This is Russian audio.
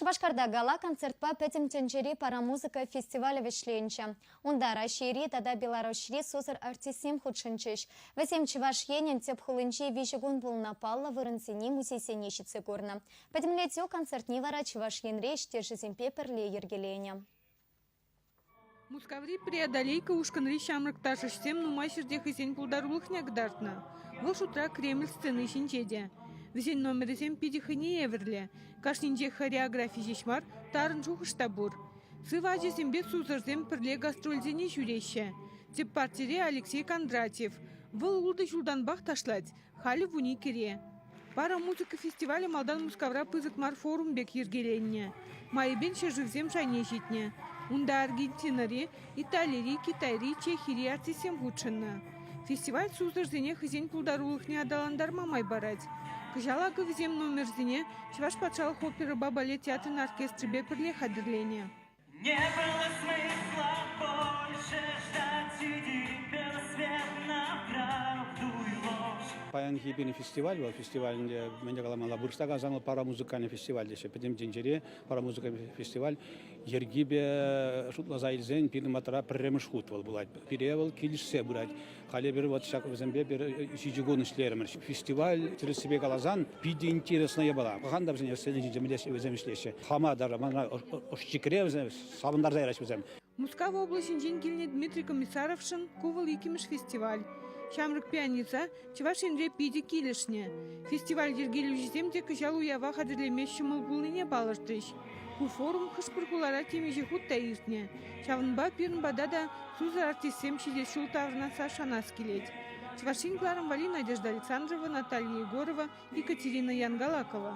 Шубашкарда гала концертпа петим тенчери пара музыка фестиваля вешленча. Унда Рашири тада Беларусьри сузыр артисим худшинчиш. Весем чевашьенен теп хулынчи вишегун был напалла вырынсени мусисенещице горна. Петим летю концертни вара чевашьен речь тешизим пеперле ергеленя. Мускаври преодолейка ушканри шамрыкташышсем нумайшырдех исен пулдарулых нягдартна. Вож утра Кремль сцены шинчеде. Весен номересем пидихыне еверле. Кашнинче хореографии жешмар тарын жухыштабур. Сыважесем бет сузырзем пірле гастрользене жүреше. Теп партире Алексей Кондратьев. Выл улды жулданбах ташлать. Хали вуни кере. Пара музыка фестиваля малдан Мускавра пызыкмар форум бек ергеленне. Майбен шеживзем шайне житне. Унда Аргентинари, Италири, Китайри, Чехири артисем худшынна. Фестиваль сузырзене хызен пулдарулыхне адаландар мамай барать. Кыжалага візем номерзене Чуваш патшалық опера балет театрын оркестры бепірле хадырлене. Не было смысла больше ждать, иди белосвет правду и ложь. Паян хипини фестиваль, фестивалінде менде каламала бурстага заныл пара музыкальный фестиваль десе. Педем денжере пара музыкальный фестиваль ергибе шутла зайлзен пидматра премеш хутвал булать. Перевал килишсе бурать. Хали бир вот шак зембе бир сижигон ишлеремер. Фестиваль через себе калазан пиди интересная была. Ханда бзене сенежи земешлеше. Хама дара мана ошчикре сабындар зайраш бзем. Мускава обласин женгильне Дмитрий Комиссаровшин кувал икимеш фестиваль. Шамрык пианица Чувашинре пиди килишне. Фестиваль ергелюжиземде кыжал уява хадырлемеші мылбулыне балыртыш. Ку форум хышпыркулара темеже хутта иртне. Шавынба пирнбада да сузар артисем шидес шултаврна сашанас келет. Чувашинкларым вали Надежда Александрова, Наталья Егорова, Екатерина Янгалакова.